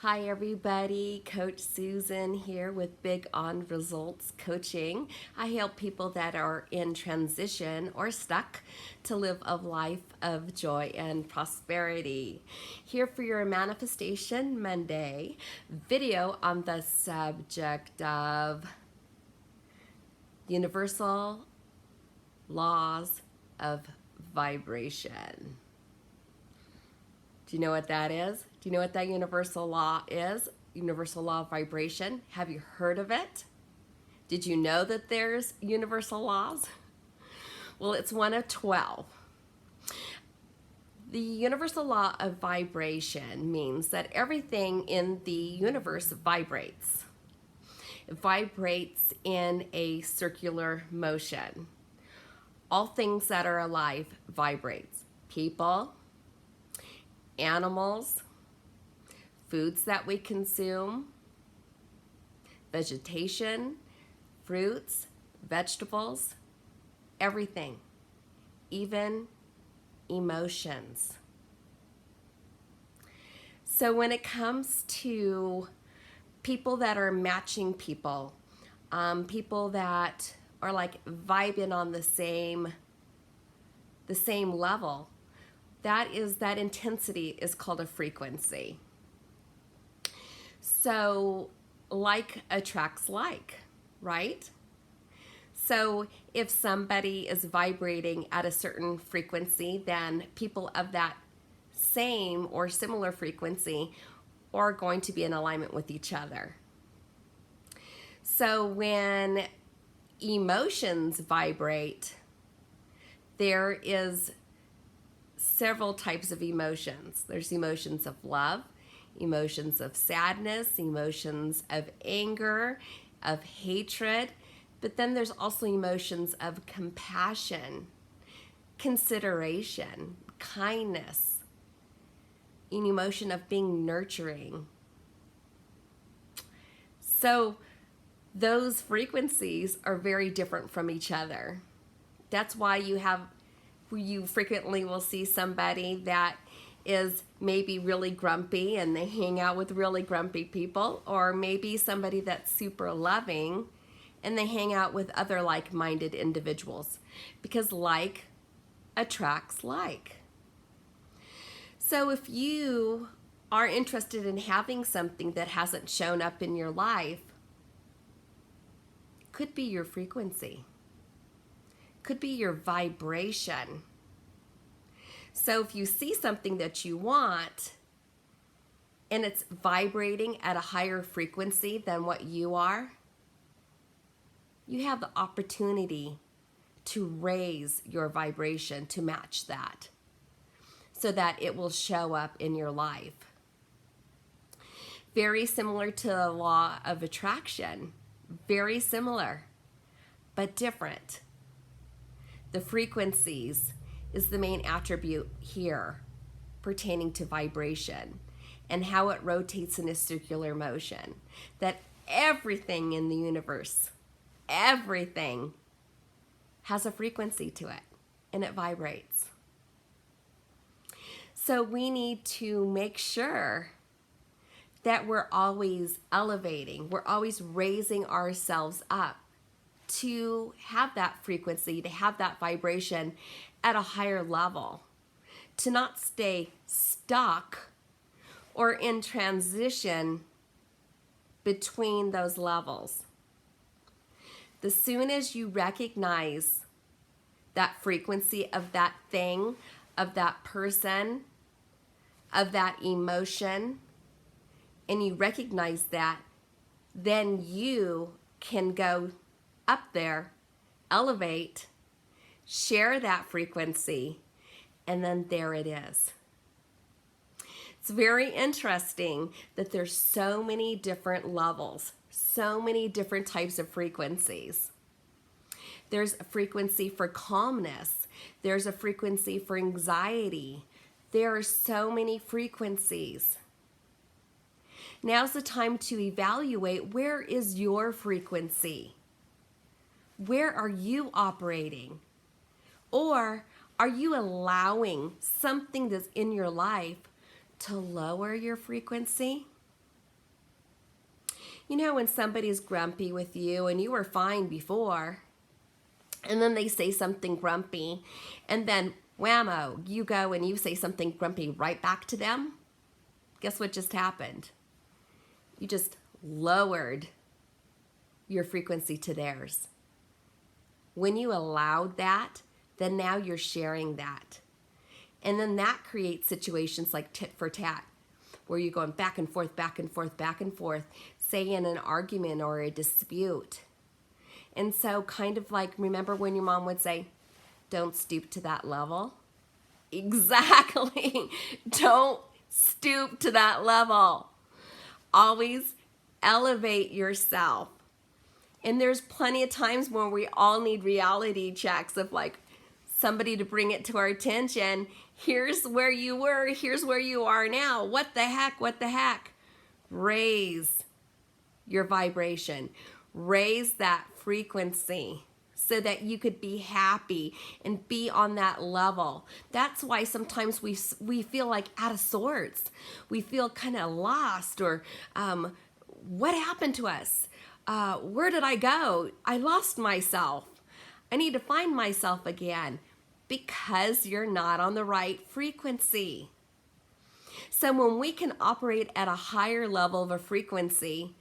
Hi everybody, Coach Susan here with Big On Results Coaching. I help people that are in transition or stuck to live a life of joy and prosperity. Here for your Manifestation Monday video on the subject of universal laws of vibration. Do you know what that is? Do you know what that universal law is? Universal law of vibration. Have you heard of it? Did you know that there's universal laws? Well, it's one of 12. The universal law of vibration means that everything in the universe vibrates. It vibrates in a circular motion. All things that are alive vibrates. People, animals, foods that we consume, vegetation, fruits, vegetables, everything, even emotions. So when it comes to people that are matching people, people that are like vibing on the same level, that intensity is called a frequency. So like attracts like, right? So if somebody is vibrating at a certain frequency, then people of that same or similar frequency are going to be in alignment with each other. So when emotions vibrate, there is several types of emotions. There's emotions of love, emotions of sadness, emotions of anger, of hatred, but then there's also emotions of compassion, consideration, kindness, an emotion of being nurturing. So those frequencies are very different from each other. That's why you frequently will see somebody that is maybe really grumpy and they hang out with really grumpy people, or maybe somebody that's super loving and they hang out with other like-minded individuals, because like attracts like. So if you are interested in having something that hasn't shown up in your life, could be your frequency, could be your vibration. So if you see something that you want and it's vibrating at a higher frequency than what you are, you have the opportunity to raise your vibration to match that so that it will show up in your life. Very similar to the law of attraction. Very similar, but different. The frequencies is the main attribute here pertaining to vibration and how it rotates in a circular motion. That everything in the universe, everything has a frequency to it and it vibrates. So we need to make sure that we're always elevating, we're always raising ourselves up to have that frequency, to have that vibration at a higher level, to not stay stuck or in transition between those levels. The soon as you recognize that frequency of that thing, of that person, of that emotion, and you recognize that, then you can go up there, elevate, share that frequency, and then there it is. It's very interesting that there's so many different levels, so many different types of frequencies. There's a frequency for calmness. There's a frequency for anxiety. There are so many frequencies. Now's the time to evaluate, where is your frequency? Where are you operating? Or are you allowing something that's in your life to lower your frequency? You know, when somebody's grumpy with you and you were fine before, and then they say something grumpy, and then whammo, you go and you say something grumpy right back to them. Guess what just happened? You just lowered your frequency to theirs. When you allowed that, then now you're sharing that. And then that creates situations like tit for tat, where you're going back and forth, back and forth, back and forth, say in an argument or a dispute. And so kind of like, remember when your mom would say, don't stoop to that level? Exactly. Don't stoop to that level. Always elevate yourself. And there's plenty of times when we all need reality checks of like somebody to bring it to our attention. Here's where you were. Here's where you are now. What the heck? What the heck? Raise your vibration. Raise that frequency so that you could be happy and be on that level. That's why sometimes we feel like out of sorts. We feel kind of lost, or what happened to us? Where did I go? I lost myself. I need to find myself again, because you're not on the right frequency. So when we can operate at a higher level of a frequency,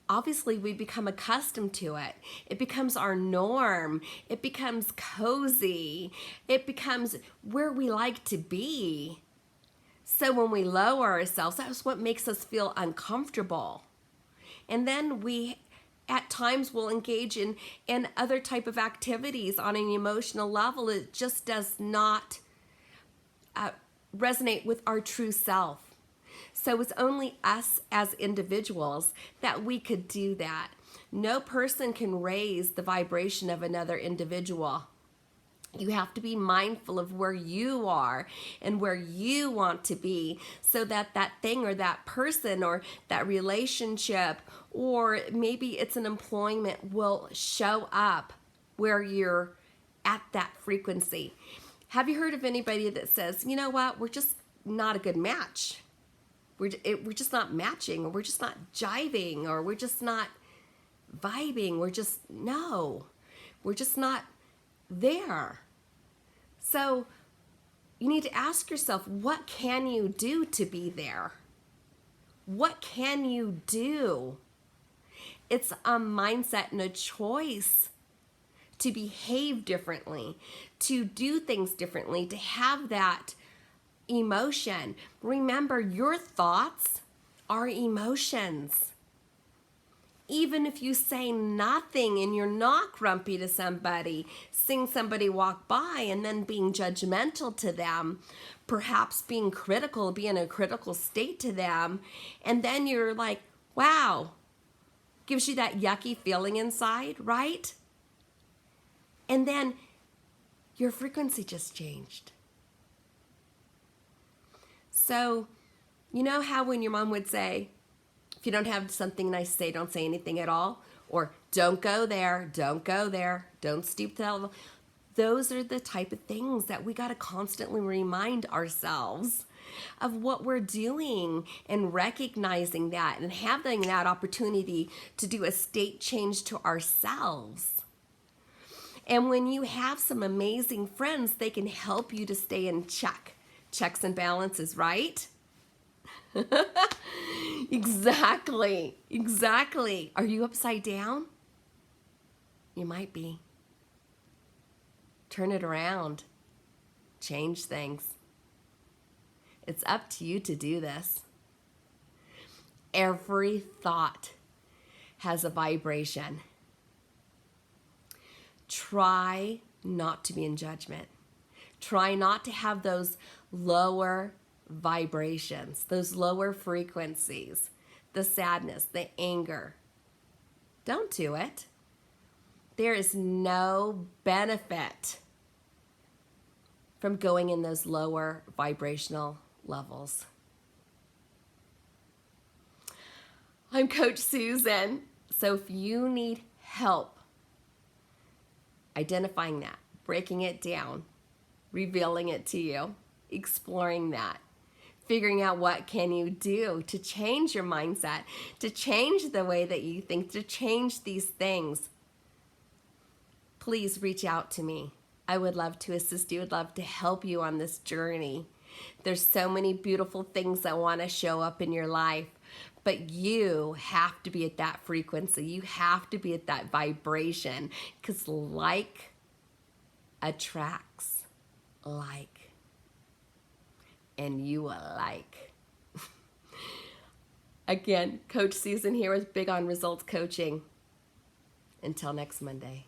obviously we become accustomed to it. It becomes our norm. It becomes cozy. It becomes where we like to be. So when we lower ourselves, that's what makes us feel uncomfortable. And then we at times will engage in other type of activities on an emotional level. It just does not resonate with our true self. So it's only us as individuals that we could do that. No person can raise the vibration of another individual. You have to be mindful of where you are and where you want to be, so that that thing or that person or that relationship, or maybe it's an employment, will show up where you're at that frequency. Have you heard of anybody that says, you know what, we're just not a good match? We're just not matching, or we're just not jiving, or we're just not vibing. We're just not there. So you need to ask yourself, what can you do to be there? What can you do? It's a mindset and a choice to behave differently, to do things differently, to have that emotion. Remember, your thoughts are emotions. Even if you say nothing and you're not grumpy to somebody, seeing somebody walk by and then being judgmental to them, perhaps being critical, be in a critical state to them, and then you're like, wow, gives you that yucky feeling inside, right? And then your frequency just changed. So, you know how when your mom would say, if you don't have something nice to say, don't say anything at all, or don't go there, don't go there, don't stoop to that level. Those are the type of things that we got to constantly remind ourselves of what we're doing, and recognizing that and having that opportunity to do a state change to ourselves. And when you have some amazing friends, they can help you to stay in check. Checks and balances, right? Exactly. Are you upside down? You might be. Turn it around. Change things. It's up to you to do this. Every thought has a vibration. Try not to be in judgment. Try not to have those lower vibrations, those lower frequencies, the sadness, the anger. Don't do it. There is no benefit from going in those lower vibrational levels. I'm Coach Susan. So if you need help identifying that, breaking it down, revealing it to you, exploring that, figuring out what can you do to change your mindset, to change the way that you think, to change these things, please reach out to me. I would love to assist you. I'd love to help you on this journey. There's so many beautiful things that want to show up in your life, but you have to be at that frequency. You have to be at that vibration, because like attracts like, and you will like. Again, Coach Susan here with Big on Results Coaching. Until next Monday.